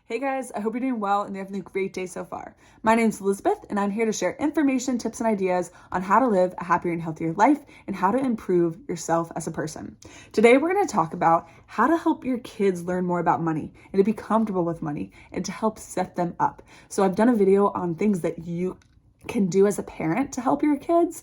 Hey guys, I hope you're doing well and you're having a great day so far. My name's Elizabeth and I'm here to share information, tips, and ideas on how to live a happier and healthier life and how to improve yourself as a person. Today we're going to talk about how to help your kids learn more about money and to be comfortable with money and to help set them up. So I've done a video on things that you can do as a parent to help your kids,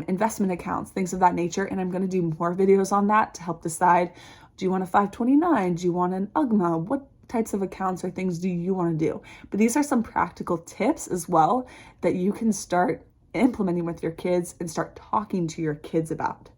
investment accounts, things of that nature. And I'm going to do more videos on that to help decide, do you want a 529? Do you want an UGMA? What types of accounts or things do you want to do? But these are some practical tips as well that you can start implementing with your kids and start talking to your kids about.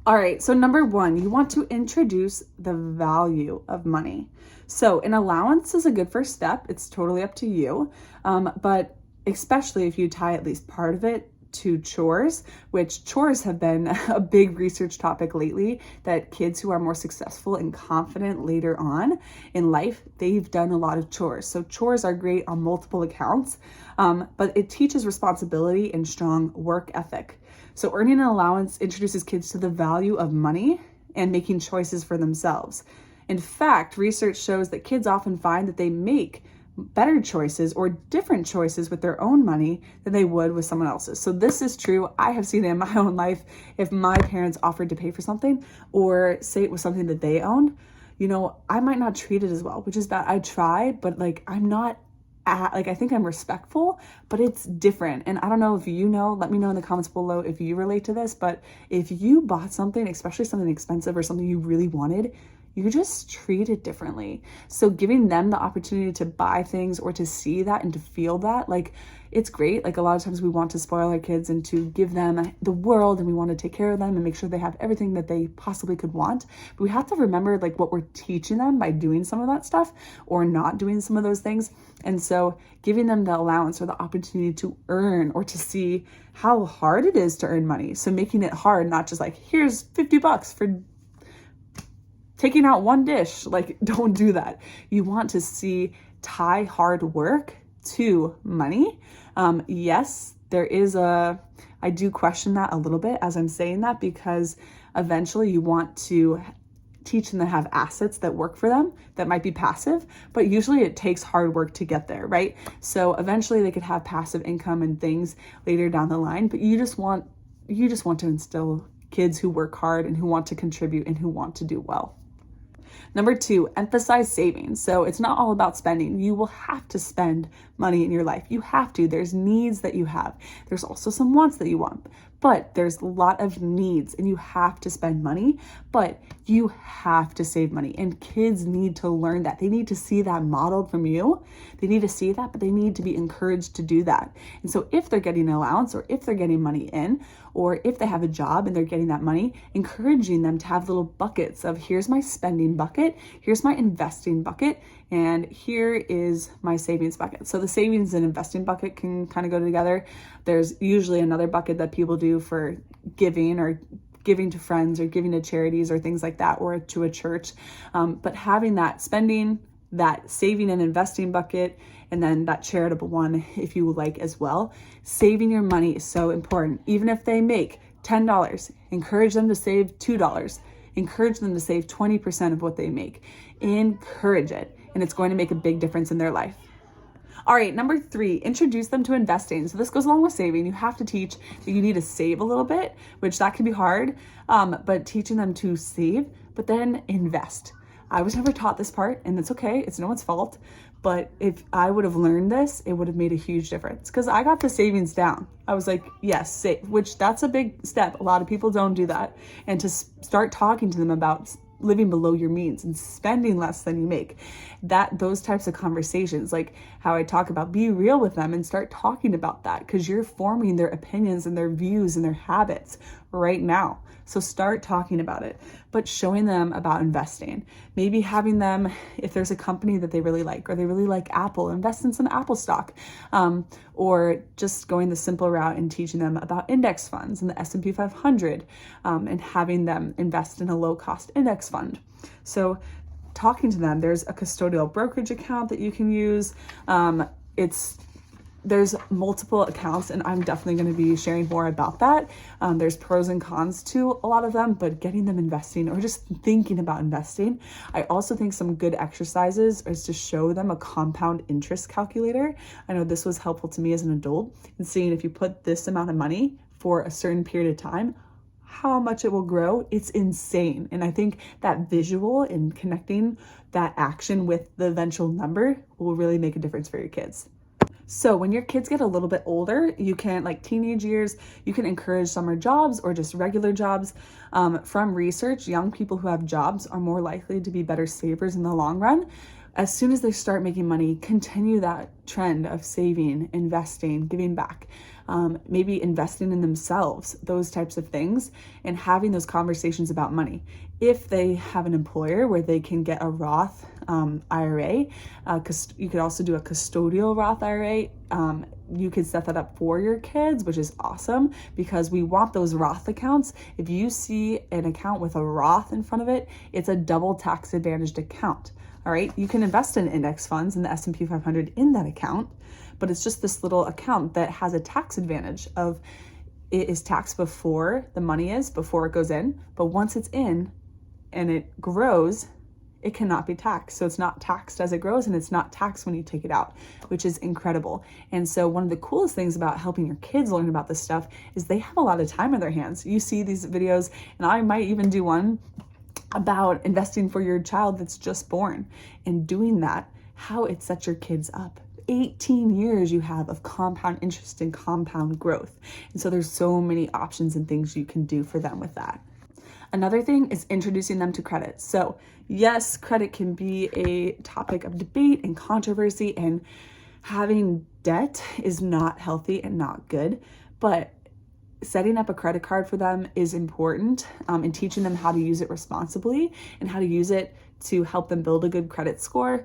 All right, so number one, you want to introduce the value of money. So an allowance is a good first step. It's totally up to you, but especially if you tie at least part of it to chores, which chores have been a big research topic lately, that kids who are more successful and confident later on in life, they've done a lot of chores. So chores are great on multiple accounts, but it teaches responsibility and strong work ethic. So earning an allowance introduces kids to the value of money and making choices for themselves. In fact, research shows that kids often find that they make better choices or different choices with their own money than they would with someone else's. So this is true. I have seen it in my own life. If my parents offered to pay for something or say it was something that they owned, I might not treat it as well, which is bad. I try, but I'm not I think I'm respectful, but it's different. And I don't know if let me know in the comments below if you relate to this, but if you bought something, especially something expensive or something you really wanted, you just treat it differently. So giving them the opportunity to buy things or to see that and to feel that, it's great. A lot of times we want to spoil our kids and to give them the world and we want to take care of them and make sure they have everything that they possibly could want. But we have to remember what we're teaching them by doing some of that stuff or not doing some of those things. And so giving them the allowance or the opportunity to earn or to see how hard it is to earn money. So making it hard, not just here's $50 for taking out one dish. Don't do that. You want to tie hard work to money. Yes, I do question that a little bit as I'm saying that, because eventually you want to teach them to have assets that work for them that might be passive, but usually it takes hard work to get there, right? So eventually they could have passive income and things later down the line, but you just want to instill kids who work hard and who want to contribute and who want to do well. Number two, emphasize savings. So it's not all about spending. You will have to spend money in your life. You have to. There's needs that you have. There's also some wants that you want, but there's a lot of needs and you have to spend money, but you have to save money. And kids need to learn that. They need to see that modeled from you. They need to see that, but they need to be encouraged to do that. And so if they're getting an allowance or if they're getting money in, or if they have a job and they're getting that money, encouraging them to have little buckets of, here's my spending bucket, here's my investing bucket, and here is my savings bucket. So the savings and investing bucket can kind of go together. There's usually another bucket that people do for giving or giving to friends or giving to charities or things like that, or to a church. But having that spending, that saving and investing bucket, and then that charitable one, if you would like as well. Saving your money is so important. Even if they make $10, encourage them to save $2. Encourage them to save 20% of what they make. Encourage it, and it's going to make a big difference in their life. All right, number three, introduce them to investing. So this goes along with saving. You have to teach that you need to save a little bit, which that can be hard, but teaching them to save, but then invest. I was never taught this part, and it's okay. It's no one's fault. But if I would have learned this, it would have made a huge difference, because I got the savings down. I was like, yes, save, which that's a big step. A lot of people don't do that. And to start talking to them about living below your means and spending less than you make, those types of conversations, like how I talk about, be real with them and start talking about that, because you're forming their opinions and their views and their habits right now. So start talking about it, but showing them about investing. Maybe having them, if there's a company that they really like, or they really like Apple, invest in some Apple stock, or just going the simple route and teaching them about index funds and the S&P 500, and having them invest in a low-cost index fund. So talking to them, there's a custodial brokerage account that you can use. It's there's multiple accounts, and I'm definitely going to be sharing more about that. There's pros and cons to a lot of them, but getting them investing or just thinking about investing. I also think some good exercises is to show them a compound interest calculator. I know this was helpful to me as an adult, and seeing if you put this amount of money for a certain period of time, how much it will grow. It's insane. And I think that visual and connecting that action with the eventual number will really make a difference for your kids. So when your kids get a little bit older, you can, like teenage years, you can encourage summer jobs or just regular jobs. From research, young people who have jobs are more likely to be better savers in the long run. As soon as they start making money, continue that trend of saving, investing, giving back, maybe investing in themselves, those types of things, and having those conversations about money. If they have an employer where they can get a Roth IRA, because you could also do a custodial Roth IRA. You could set that up for your kids, which is awesome because we want those Roth accounts. If you see an account with a Roth in front of it, it's a double tax advantaged account. All right, you can invest in index funds in the S&P 500 in that account, but it's just this little account that has a tax advantage of it is taxed before the money is, before it goes in, but once it's in and it grows, it cannot be taxed. So it's not taxed as it grows, and it's not taxed when you take it out, which is incredible. And so one of the coolest things about helping your kids learn about this stuff is they have a lot of time on their hands. You see these videos, and I might even do one about investing for your child that's just born, and doing that, how it sets your kids up. 18 years you have of compound interest and compound growth. And so there's so many options and things you can do for them with that. Another thing is introducing them to credit. So yes, credit can be a topic of debate and controversy, and having debt is not healthy and not good, but setting up a credit card for them is important, and teaching them how to use it responsibly and how to use it to help them build a good credit score.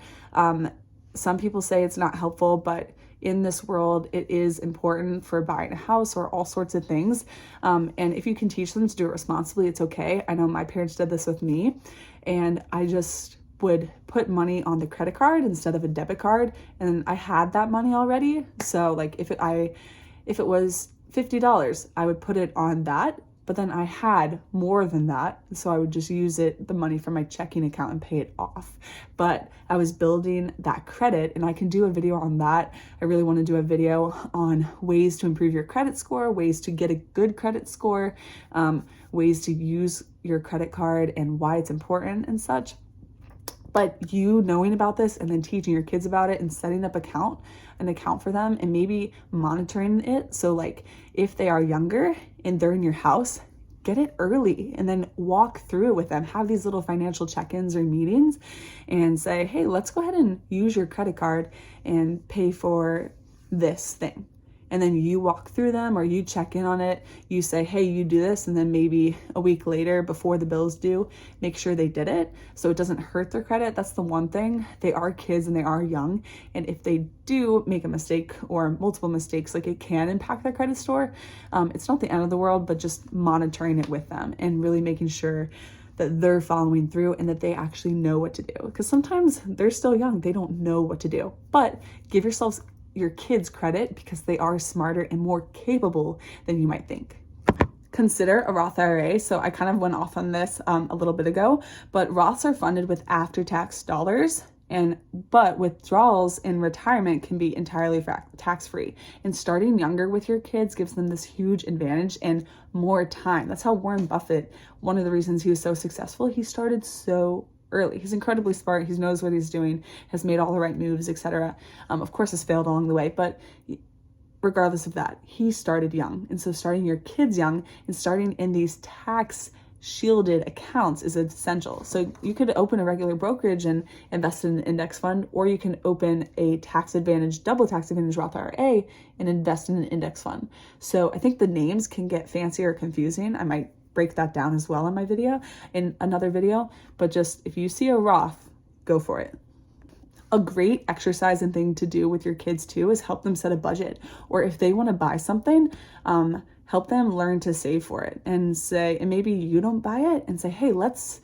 Some people say it's not helpful, but in this world, it is important for buying a house or all sorts of things. And if you can teach them to do it responsibly, it's okay. I know my parents did this with me, and I just would put money on the credit card instead of a debit card. And I had that money already. So like if it was $50, I would put it on that, but then I had more than that. So I would just use the money from my checking account and pay it off. But I was building that credit, and I can do a video on that. I really want to do a video on ways to improve your credit score, ways to get a good credit score, ways to use your credit card and why it's important and such. But you knowing about this and then teaching your kids about it and setting up an account for them, and maybe monitoring it. So like if they are younger and they're in your house, get it early and then walk through it with them. Have these little financial check-ins or meetings and say, hey, let's go ahead and use your credit card and pay for this thing. And then you walk through them, or you check in on it. You say, hey, you do this. And then maybe a week later, before the bill's due, make sure they did it so it doesn't hurt their credit. That's the one thing. They are kids and they are young. And if they do make a mistake or multiple mistakes, like it can impact their credit score. It's not the end of the world, but just monitoring it with them and really making sure that they're following through and that they actually know what to do. Because sometimes they're still young. They don't know what to do. But give your kids credit because they are smarter and more capable than you might think. Consider a Roth IRA. So I kind of went off on this a little bit ago, but Roths are funded with after-tax dollars, but withdrawals in retirement can be entirely tax-free. And starting younger with your kids gives them this huge advantage and more time. That's how Warren Buffett, one of the reasons he was so successful, he started so early. He's incredibly smart. He knows what he's doing, has made all the right moves, etc. Of course, has failed along the way, but regardless of that, he started young. And so starting your kids young and starting in these tax shielded accounts is essential. So you could open a regular brokerage and invest in an index fund, or you can open a double tax advantage Roth IRA and invest in an index fund. So I think the names can get fancy or confusing. I might break that down as well in another video, but just if you see a Roth, go for it. A great exercise and thing to do with your kids too is help them set a budget, or if they want to buy something, help them learn to save for it and maybe you don't buy it and say, hey, let's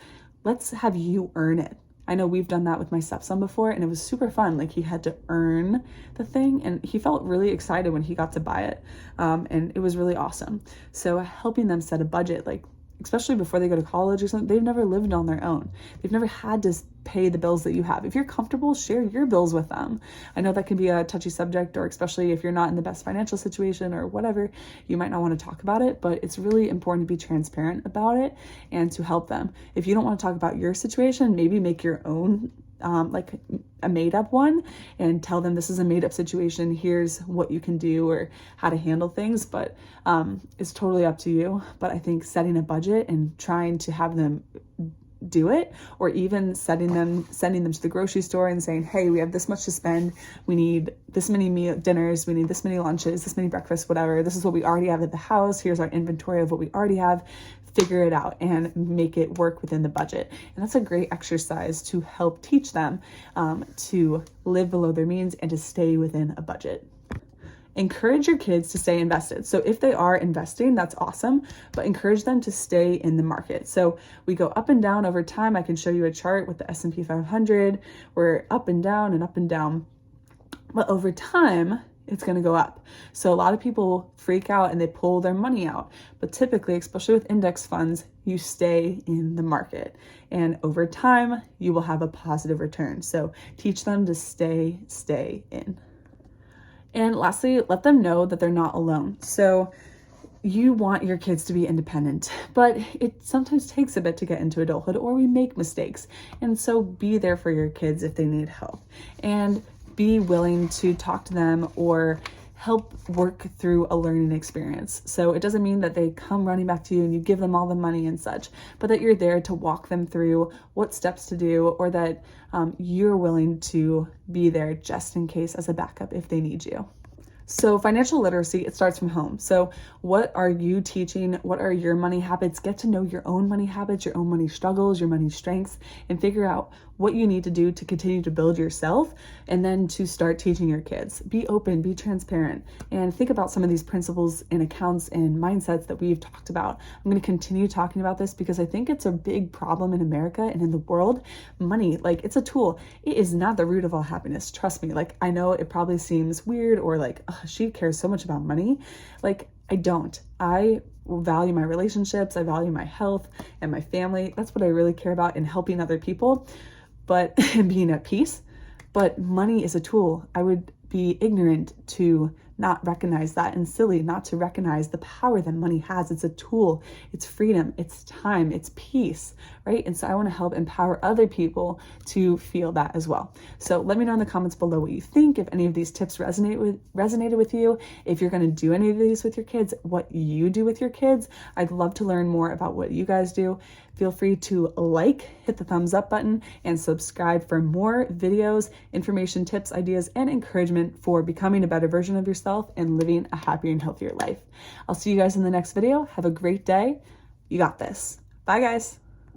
have you earn it. I know we've done that with my stepson before, and it was super fun. Like, he had to earn the thing, and he felt really excited when he got to buy it. And it was really awesome. So helping them set a budget, like, especially before they go to college or something, they've never lived on their own. They've never had to pay the bills that you have. If you're comfortable, share your bills with them. I know that can be a touchy subject, or especially if you're not in the best financial situation or whatever, you might not want to talk about it, but it's really important to be transparent about it and to help them. If you don't want to talk about your situation, maybe make your own like a made up one and tell them this is a made up situation. Here's what you can do or how to handle things, but it's totally up to you. But I think setting a budget and trying to have them do it, or even sending them to the grocery store and saying, hey, we have this much to spend. We need this many dinners. We need this many lunches, this many breakfasts, whatever. This is what we already have at the house. Here's our inventory of what we already have. Figure it out and make it work within the budget. And that's a great exercise to help teach them to live below their means and to stay within a budget. Encourage your kids to stay invested. So if they are investing, that's awesome, but encourage them to stay in the market. So we go up and down over time. I can show you a chart with the S&P 500. We're up and down and up and down, but over time, it's going to go up. So a lot of people freak out and they pull their money out. But typically, especially with index funds, you stay in the market. And over time, you will have a positive return. So teach them to stay in. And lastly, let them know that they're not alone. So you want your kids to be independent, but it sometimes takes a bit to get into adulthood, or we make mistakes. And so be there for your kids if they need help. And be willing to talk to them or help work through a learning experience. So it doesn't mean that they come running back to you and you give them all the money and such, but that you're there to walk them through what steps to do, or that you're willing to be there just in case as a backup if they need you. So financial literacy, it starts from home. So what are you teaching? What are your money habits? Get to know your own money habits, your own money struggles, your money strengths, and figure out what you need to do to continue to build yourself, and then to start teaching your kids. Be open, be transparent, and think about some of these principles and accounts and mindsets that we've talked about. I'm going to continue talking about this because I think it's a big problem in America and in the world. Money, like, it's a tool. It is not the root of all happiness. Trust me. Like, I know it probably seems weird, or like, she cares so much about money. Like, I don't. I value my relationships. I value my health and my family. That's what I really care about, in helping other people, but and being at peace. But money is a tool. I would be ignorant to not recognize that, and silly not to recognize the power that money has. It's a tool, it's freedom, it's time, it's peace, right? And so I want to help empower other people to feel that as well. So let me know in the comments below what you think, if any of these tips resonated with you, if you're going to do any of these with your kids, what you do with your kids. I'd love to learn more about what you guys do. Feel free to hit the thumbs up button, and subscribe for more videos, information, tips, ideas, and encouragement for becoming a better version of yourself and living a happier and healthier life. I'll see you guys in the next video. Have a great day. You got this. Bye, guys.